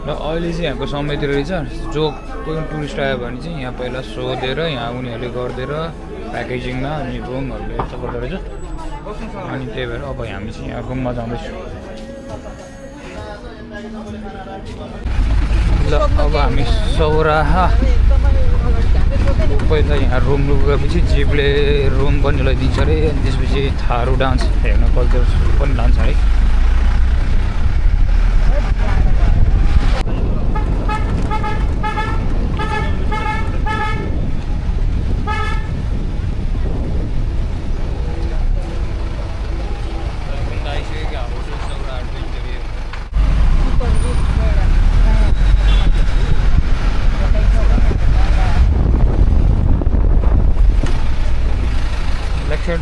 र अहिले चाहिँ यहाँको समिति रहेछ जो कोही टुरिस्ट आयो भने चाहिँ यहाँ पहिला सोधेर यहाँ उनीहरूले गरिदिएर प्याकेजिङमा अनि रुमहरूले यस्तो गर्दो रहेछ अनि त्यही भएर अब हामी चाहिँ यहाँ रुममा जाँदैछौँ ल अब हामी सौराहा पहिला यहाँ रुम गएपछि जिपले रुम पनि ल्याइदिन्छ अरे अनि त्यसपछि थारू डान्स हेर्न कल्चर पनि लान्छ है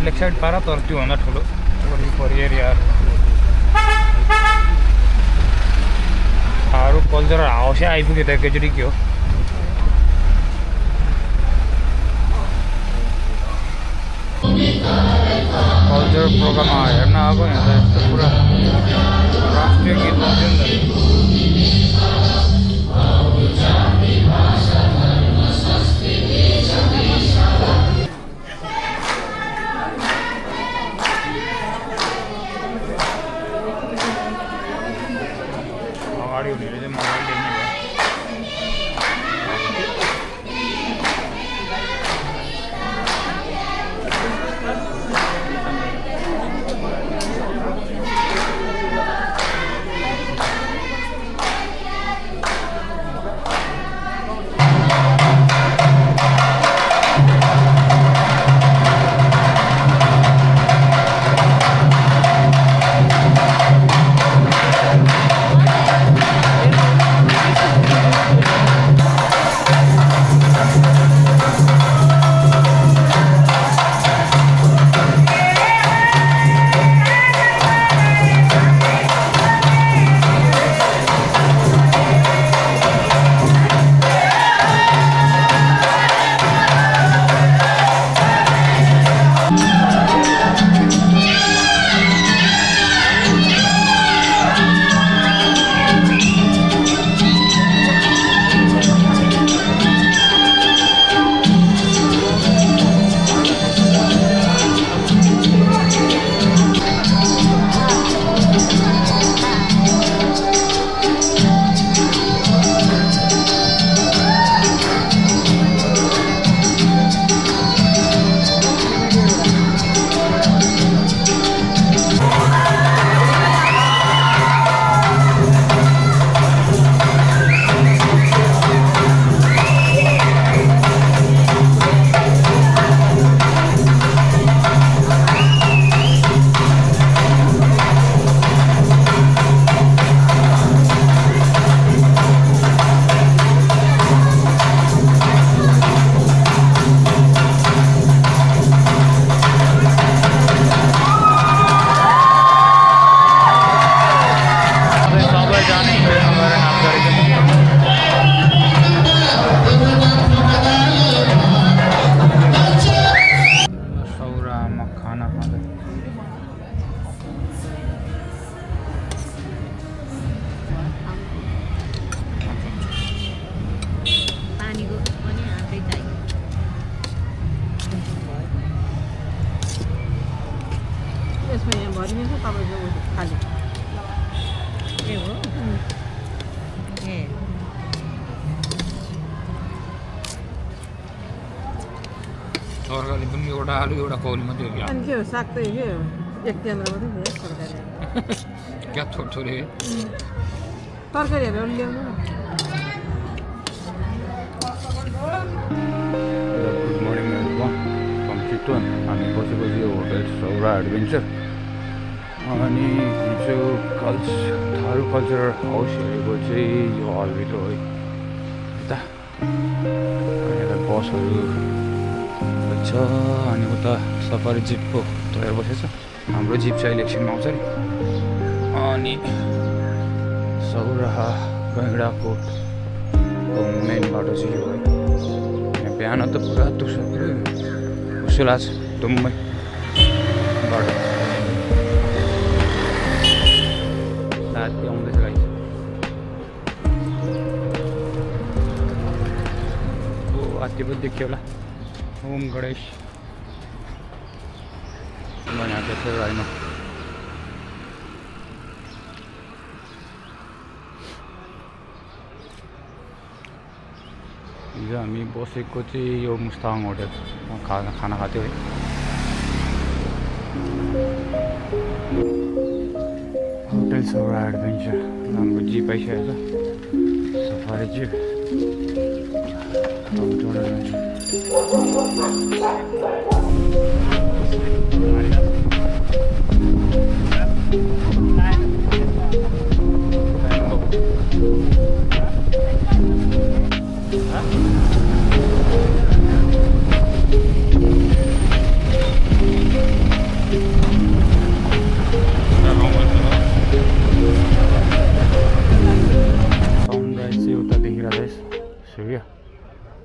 लेग साइड पारा तर त्योभन्दा ठुलो वरिपरि एरियाहरू थारू कल्चरल हाउसै आइपुग्यो त एकैचोटि के हो कल्चरल प्रोग्राम हेर्न अब यहाँ त यस्तो पुरा राष्ट्रिय गीत गाउँथ्यो नि अगाडि हुनेले चाहिँ मोबाइल देख्ने भयो तरकारी पनि एउटा आलु एउटा कौली मात्रै हो अनि के हो साग त के हो एक केन्द्र मात्रै थियो तरकारी क्या थोरै तरकारीहरू ल्याउनु गुड मर्निङ फ्रम चितवन हामी बसेको यो होटल सौरा एडभेन्चर अनि हिजो थारू कल्चरल हाउस हेरेको चाहिँ यो हलभित्र हो यता यता बसहरू छ अनि उता सफारी जिपको तयार बसेछ हाम्रो जिप चाहिँ अहिले एकछिनमा आउँछ नि अनि सौराहा गैँडाकोटको मेन बाटो चाहिँ यो हो यहाँ बिहान त पुरा तुर्सक्यो उसो लाग्छ धुम्मै बाटो राति आउँदैछ गाई हात्ती पनि देखियो होला। ओम गणेश बनाएको थियो होइन। हिजो हामी बसेको चाहिँ यो मुस्ताङ होटल खाना खाएको थियो है। होटल सौरा एडभेन्चर नामको जिप आइसकेको छ। सफारी जिप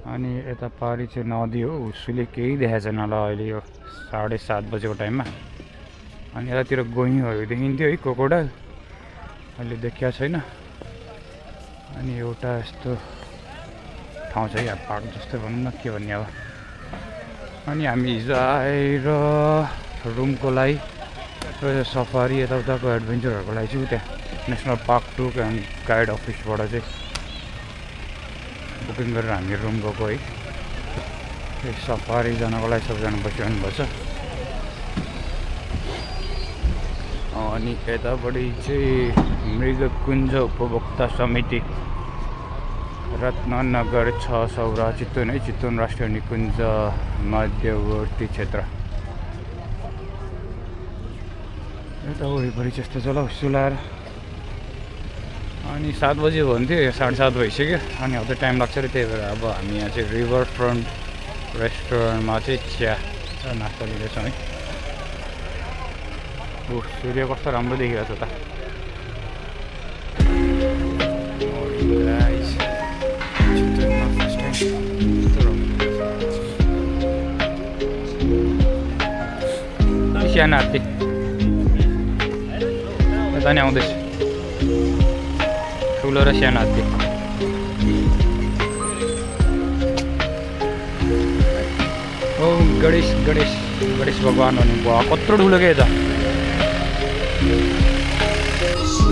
अनि यता पारि चाहिँ नदी हो। उसले केही देखाएको छैन होला अहिले यो 7:30 बजेको टाइममा। अनि यतातिर गोहीहरू देखिन्थ्यो है, क्रोकोडाइल अहिले देखिया छैन। अनि एउटा यस्तो ठाउँ छ या पार्क जस्तै भनौँ न, के भन्ने अब। अनि हामी हिजो आएर रुमको लागि सफारी यताउताको एडभेन्चरहरूको लागि चाहिँ त्यहाँ national park tour and guide अफिसबाट चाहिँ बुकिङ गरेर हामी रुम गएको है। सफारी जानको लागि सबैजना बसिरहनु भएको छ। अनि यतापट्टि चाहिँ मृगकुञ्ज उपभोक्ता समिति रत्ननगर 6 सौरा चितवन है। चितवन राष्ट्रिय निकुञ्ज मध्यवर्ती क्षेत्र। यता वरिपरि त्यस्तो चला सुलाएर अनि 7 बजे भन्थ्यो, 7:30 भइसक्यो। अनि अझै टाइम लाग्छ अरे, त्यही भएर अब हामी यहाँ चाहिँ रिभर फ्रन्ट रेस्टुरेन्टमा चाहिँ चिया र नास्ता लिँदैछौँ है। सूर्य कस्तो राम्रो देखिरहेको छ त। सानो हात्ती यता नि आउँदैछ, ठुलो र सानो हात्ती। ओ गणेश गणेश गणेश भगवान् भन्नु भयो। कत्रो ठुलो क्या यता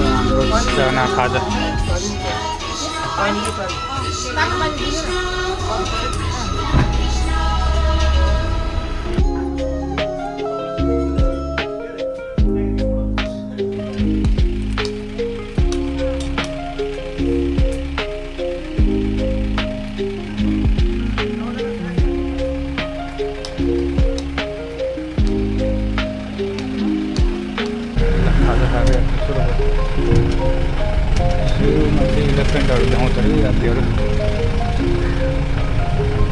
हाम्रो चाना खाजा। इलेफेन्टहरू देखाउँछ अरे हात्तीहरू।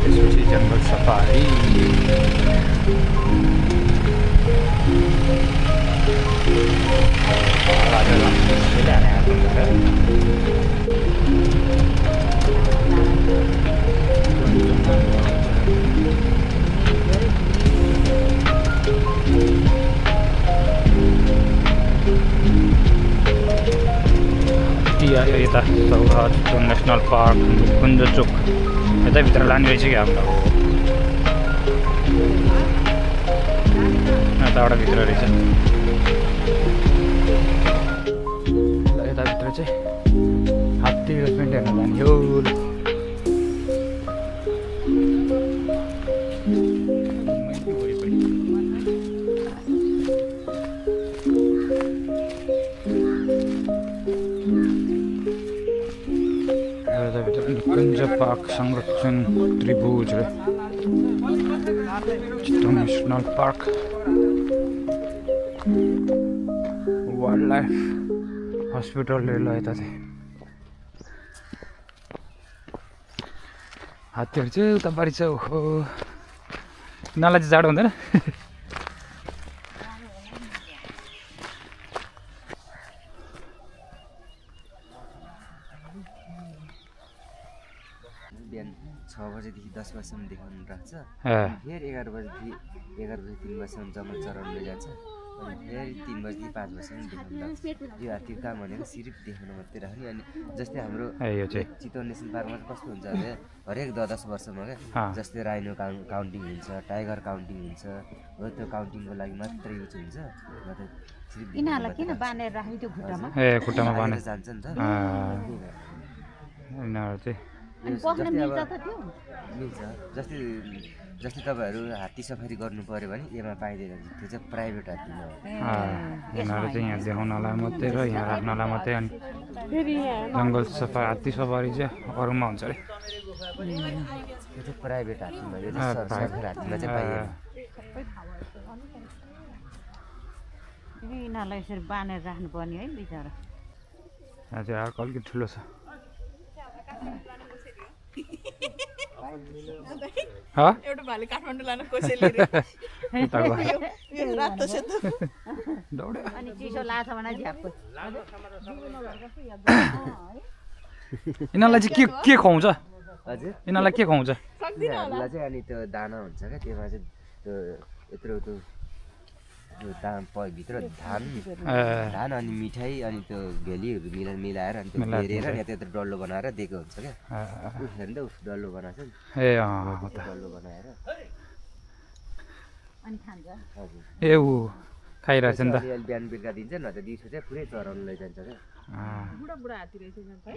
त्यसपछि जङ्गल सफारी। आयो यता सौरा चितवन नेसनल पार्क कुञ्ज चोक यतैभित्र लाने रहेछ कि हामीलाई। यताबाट भित्र रहेछ। यताभित्र चाहिँ हात्ती इलेफेन्ट हेर्न जाने हो। निकुञ्ज पार्क संरक्षण त्रिभुज रे Chitwan national park wild life hospital ल यता चाहिँ हात्तीहरू चाहिँ उता बारी छ। ओहो यिनीहरूलाई चाहिँ जाडो हुँदैन। बिहान 6 बजेदेखि 10 बजेसम्म देखाउनु राख्छ। फेरि 11 बजेदेखि 11 बजे 3 बजेसम्म जङ्गल चराउनु जान्छ। फेरि 3 बजी 5 बजीसम्म देखाउनु लाग्छ यो हात्तीको काम भनेको सिर्फ देखाउन मात्रै राख्ने अनि जस्तै हाम्रो यो चाहिँ चितवन नेसनल पार्कमा चाहिँ कस्तो हुन्छ भने हरेक 10 वर्षमा क्या जस्तै राइनो काउन्टिङ हुन्छ टाइगर काउन्टिङ हुन्छ हो त्यो काउन्टिङको लागि मात्रै युज हुन्छ मतलब यिनीहरूलाई किन बाँधेर राख्ने त्यो खुट्टामा खुट्टामा बाँधेर जान्छ नि त यिनीहरू चाहिँ पस्न मिल्छ त त्यो मिल्छ जस्तै तपाईँहरू हात्ती सफारी गर्नु पऱ्यो भने यसमा पाइँदैन त्यो चाहिँ प्राइभेट हात्तीमा हो यिनीहरू चाहिँ यहाँ देखाउनलाई मात्रै र यहाँ राख्नलाई मात्रै अनि जङ्गल सफारी हात्ती सफारी चाहिँ अरूमा हुन्छ अरे त्यो चाहिँ प्राइभेट हात्तीमा यो चाहिँ सरकारी हात्तीमा चाहिँ पाइएन यिनीहरूलाई यसरी बाँधेर राख्नुपर्ने है बिचरा यहाँ चाहिँ अर्को अलिकति ठुलो छ एउटा भाले काठमाडौँ लान कसैले रातो सेतो अनि चिसो लाग्छ भने झ्याप्पै यिनीहरूलाई चाहिँ के खुवाउँछ हजुर यिनीहरूलाई के खुवाउँछ यिनीहरूलाई चाहिँ अनि त्यो दाना हुन्छ क्या त्यसमा चाहिँ त्यो यत्रो त्यो भित्र धान अनि मिठाई अनि त्यो भेलीहरू मिलाएर अनि त्यो हेरेर यहाँ त्यत्रो डल्लो बनाएर दिएको हुन्छ क्या हेर्नु त उस डल्लो बनाएको छ नि डल्लो बनाएर अनि खान्छ हजुर ए ऊ खाइरहेछ नि त अलिअलि बिहान बेलुका दिन्छ न त दिउँसो चाहिँ पुरै चराउनु लैजान्छ क्या बुढा बुढा हात्ती रहेछ है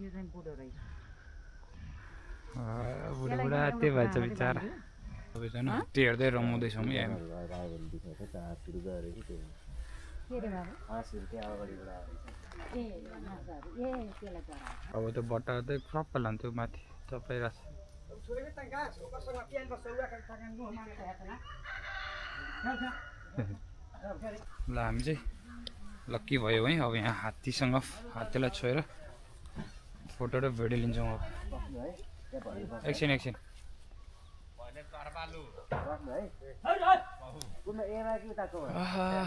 यो चाहिँ बुढो रहेछ बुढा त्यही भएछ बिचरा सबैजना त्यो हेर्दै रमाउँदैछौँ यहाँ अब त्यो बट्टा चाहिँ सबै लान्थ्यो माथि चपाइरहेछ ल हामी चाहिँ लक्की भयो है अब यहाँ हात्तीलाई छोएर फोटो र भिडियो लिन्छौँ अब एकछिन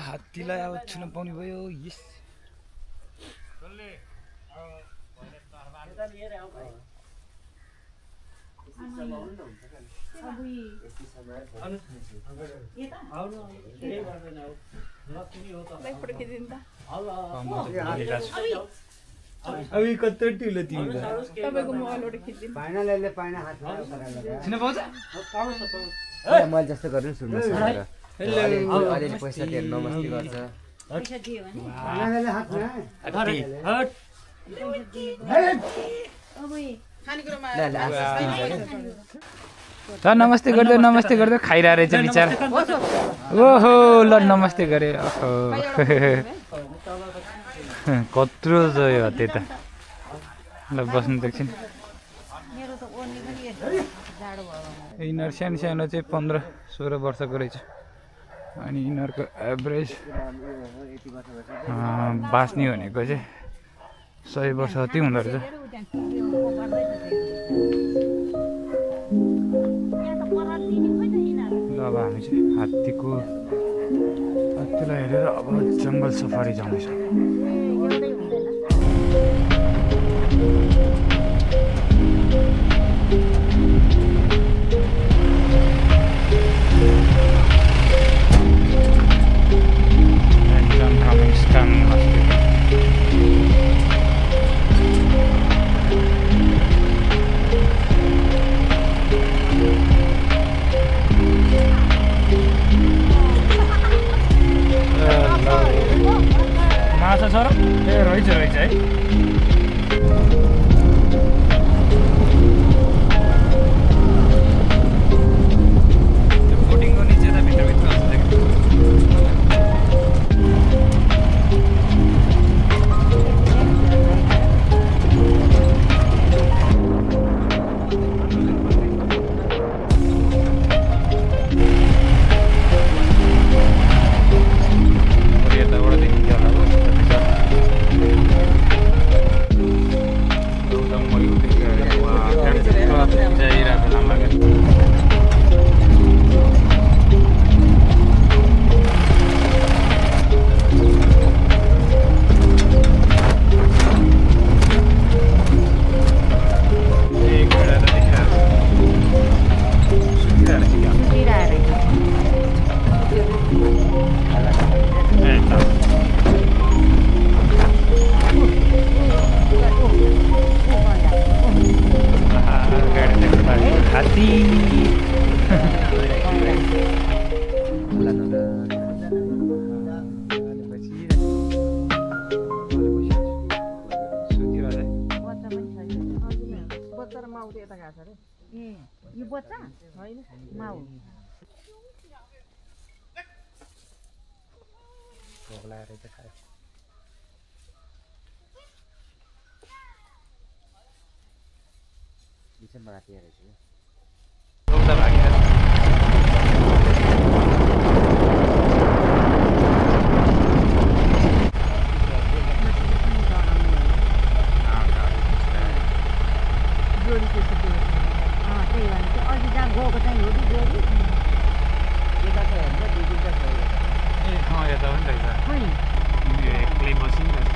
हात्तीलाई अब छुन पाउने भयो यस कत्रो ठुलो तिमीलाई तपाईँको मोबाइलबाट खिच्दिनु मैले जस्तो गर्नु सुन्नुहोस् अलिअलि पैसा दिएर नमस्ते गर्छ पैसा दियो भने नमस्ते गर्दै खाइरहेको रहेछ बिचरा ओहो ल नमस्ते गरे कत्रो छ यो त्यही त ल बस्नु देख्छन् यिनीहरू सानो चाहिँ 15-16 वर्षको रहेछ अनि यिनीहरूको एभरेज बाँच्ने भनेको चाहिँ 100 वर्ष जति हुँदो रहेछ ल अब हामी चाहिँ हात्तीलाई हेरेर अब जङ्गल सफारी जाँदैछौँ माछा छ र ए रहेछ है बोटिङ गर्ने ज्यादा भित्रभित्र माउ त यता गएको छ अरे ए यो बच्चा होइन माउ भोक लागेर चाहिँ खायो यो चाहिँ माथि रहेछ नि रौदा भागेर त्यही भन्छ अघि जहाँ गएको चाहिँ हो कि जोडी यता छ हेर्नु दुई तिनवटा छ ए यता पनि रहेछ खोइ एक्लै बसिरहेछ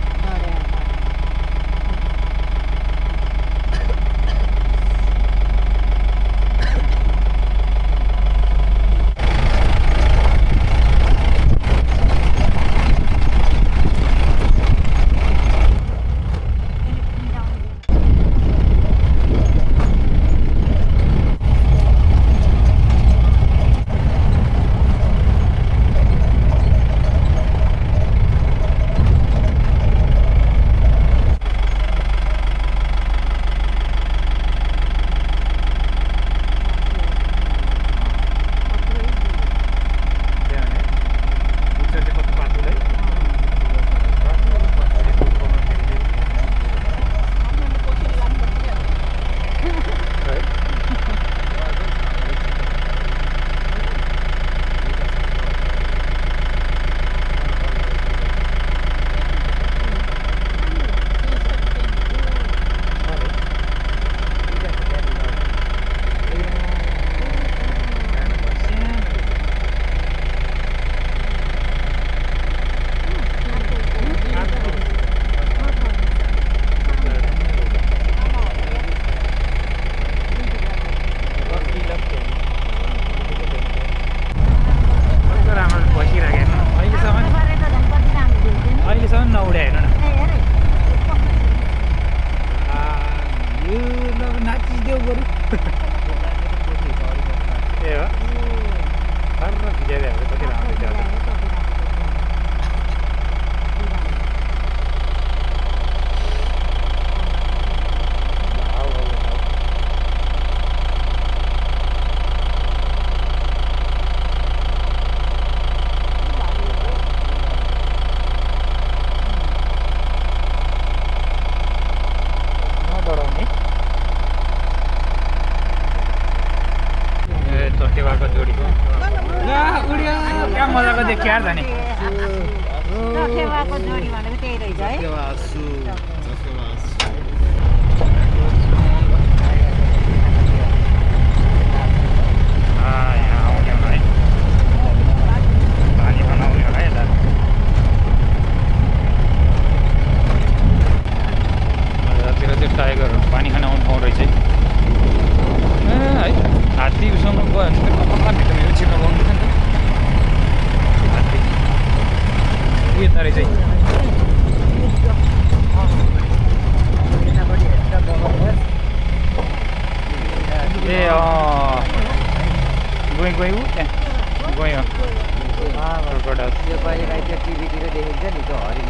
मजाको देखियो यार धनी खेवाको जोडी भनेको त्यही रहेछ है टाइगर पानी खान आउनु ठाउँ रहेछ है हात्ती उसँग गयो भने भित्र छिर्न पाउनु नि त हात्ती यता रहेछ ए गयो त्यहाँ गयो यो कहिले काहीँ त्यो टिभीतिर देखिन्छ नि त्यो हरिण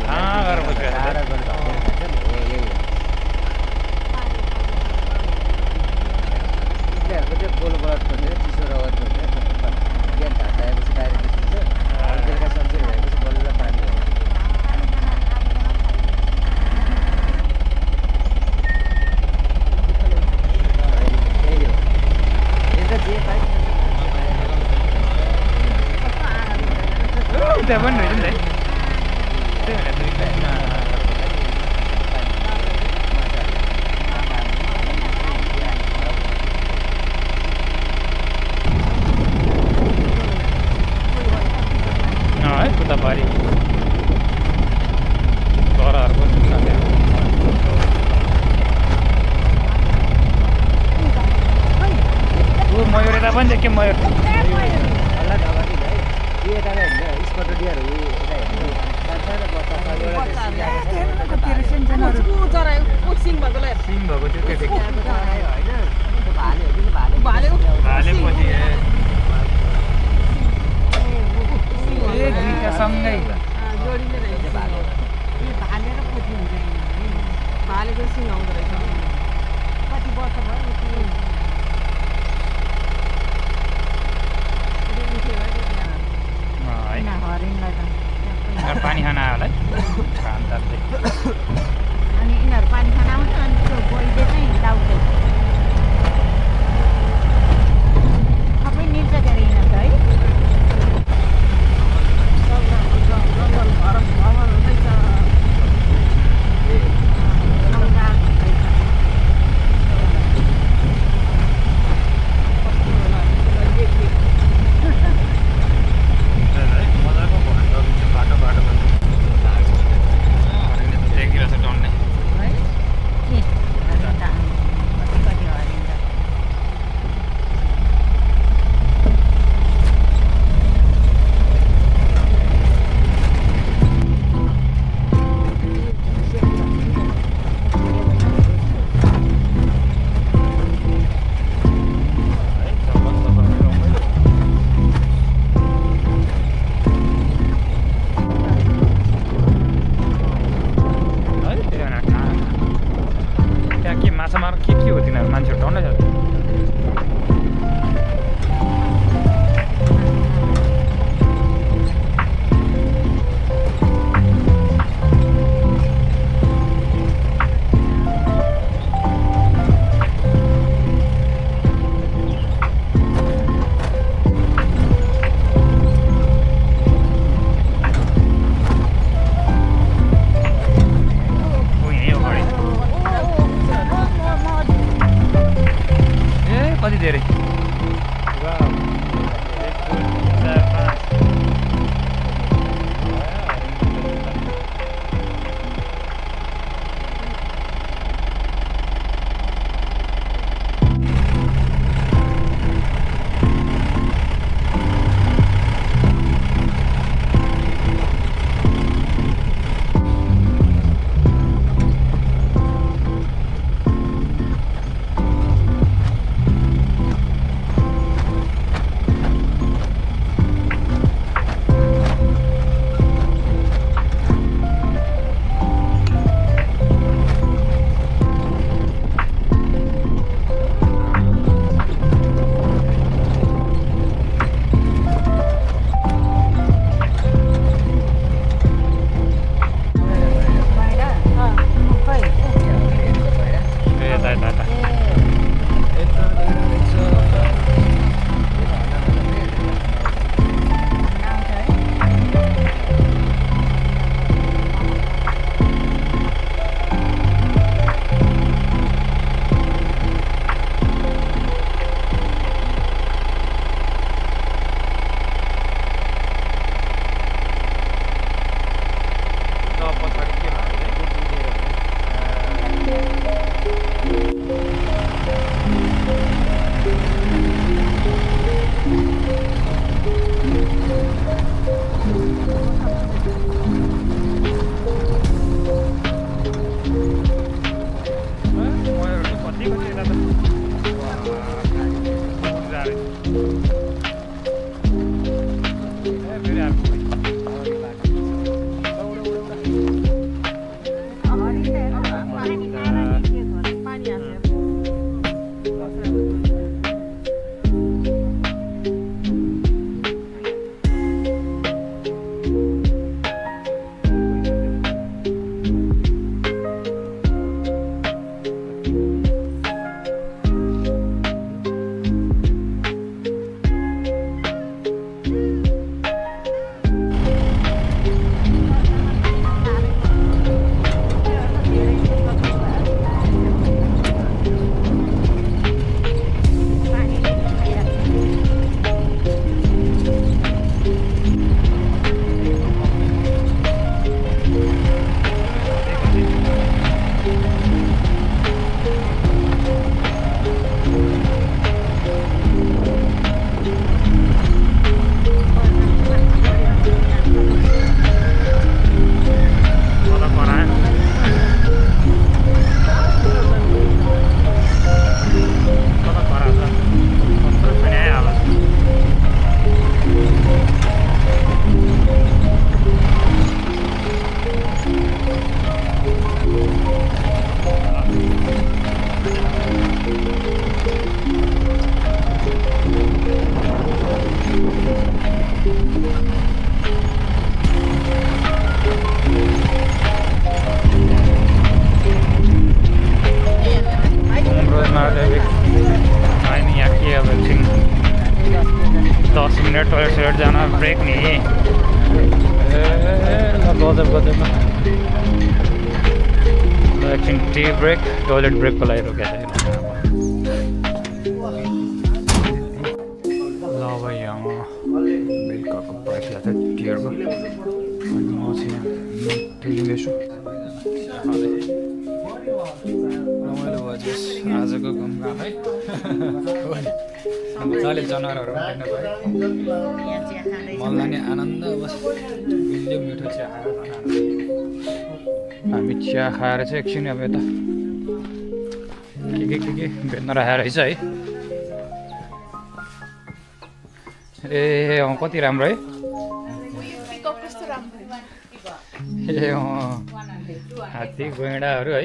यिनीहरूको चाहिँ गोल बलट खोजेर चिसो रगत खोजेर बिहान घाट आएपछि डाइरेक्ट निस्किन्छ बेलुका सन्चेर भएपछि बल्ल पानी हो त्यहाँ पनि रहेछ नि त्यही है पुतापारी चराहरू पनि मयूर यता पनि देख्यो मयूर सिङ भएको त्यो भाले पछि सँगै जोडिने रहेछ भालेको सिङ आउँदो रहेछ कति वर्ष भयो भाषामा के हो तिनीहरू मान्छेहरू डन्डै छ कति धेरै टोइलेट जाना ब्रेक नहीं एकछिन टी ब्रेक टोइलेट ब्रेक को लागि रोकेको छ ल अब यहाँ बेलुकाको प्राइस छ टियरको अनि म चाहिँ लिँदैछु रमाइलो भयो आजको घुम्न है मजाले जनावरहरू देख्न पाएँ मलाई नि आनन्द बस बिल्यो मिठो चिया खाएर हामी चिया खाएर चाहिँ एकछिन अब यता के भेट्न राखेको रहेछ है ए कति राम्रो है ए हात्ती गैँडाहरू है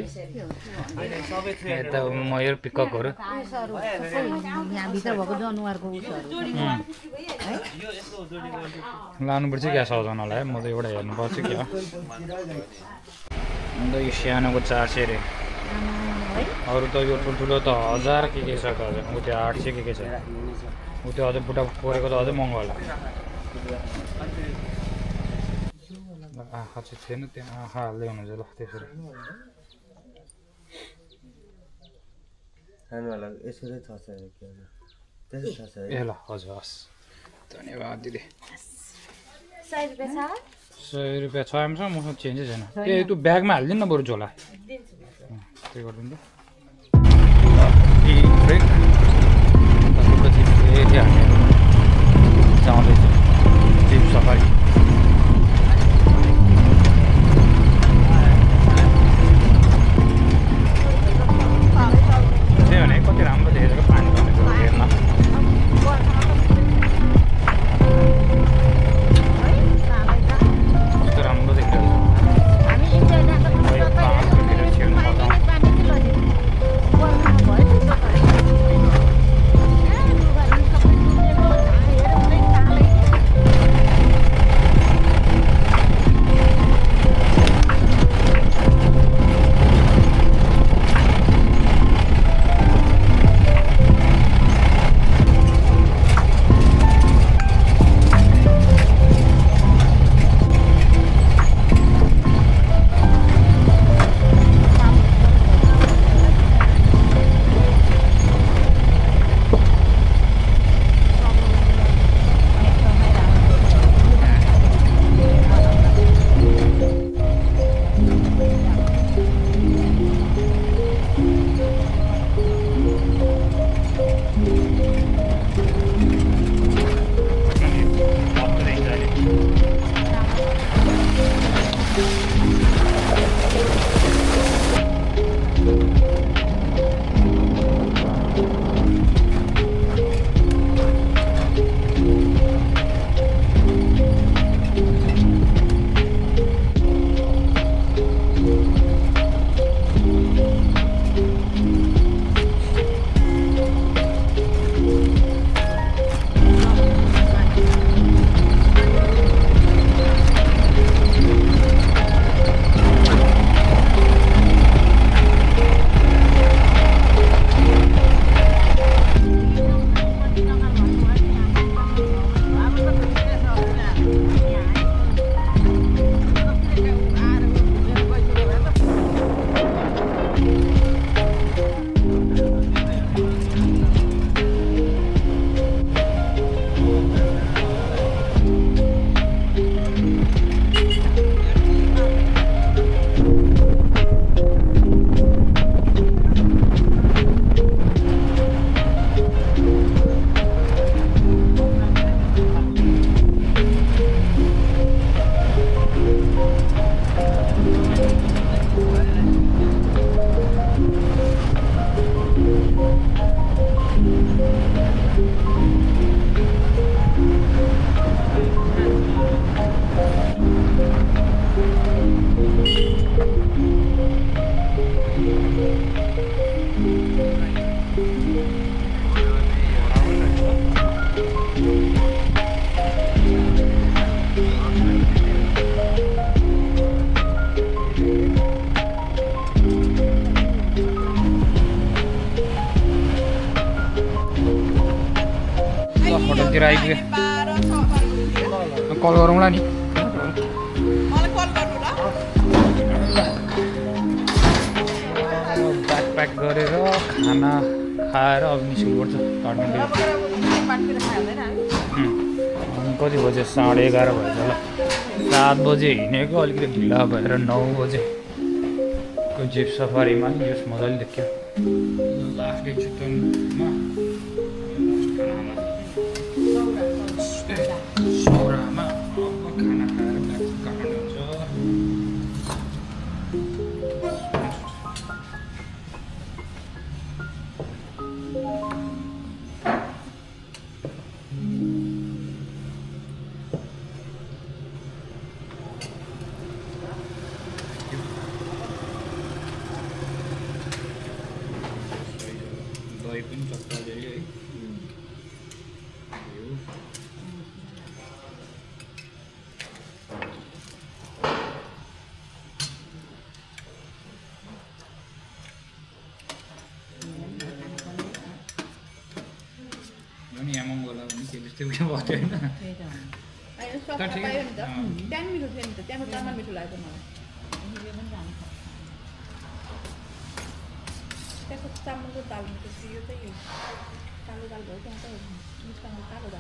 यता मयूर पिककहरू उसहरू यहाँभित्र भएको जनावरको उसहरू लानुपर्छ क्या सजाउनलाई म त एउटा हेर्नुपर्छ क्या अन्त यो सानोको 400 रे अरू त यो ठुल्ठुलो त 1000 के छ त उ त्यो 800 के छ उ त्यो अझै बुटा परेको त अझै महँगो होला आँखा चाहिँ थिएन त्यहाँ आँखा हाल्दै हुनुहुन्छ ल त्यसरी ए ल हजुर हस् धन्यवाद दिदी 100 रुपैयाँ छ 100 रुपैयाँ छ हामीसँग मसँग चेन्जै छैन ए त्यो ब्यागमा हालिदिनु न बरु झोला त्यो गरिदिनु त जाँदैछ जिप सफारी त्यही भने कति राम्रो देखेको पानी भनेको हेर्न कस्तो राम्रो देखिरहेको होटलतिर आइपुग्यो कल गरौँला नि ब्याग प्याक गरेर खाना खाएर अब निस्किनुपर्छ काठमाडौँ कति बजे 11:30 भएछ ल 7 बजे हिँडेको अलिकति ढिला भएर 9 बजेको जिप सफारीमा यस मजाले देखियो लास्ट डे चितवनमा सौरामा खाना खाएर काठमाडौँ हुन्छ दही पनि सक्छ अलिअलि है नि आमाङवाला पनि के त्यस्तै उयो भएको थियो होइन त्यहाँ मिठो थियो नि त त्यहाँको चामल मिठो लाग्यो मलाई त्यहाँको चामलको दाल मिठो थियो यो चाहिँ कालो दाल भयो त्यहाँ त मिठो चामल कालो दाल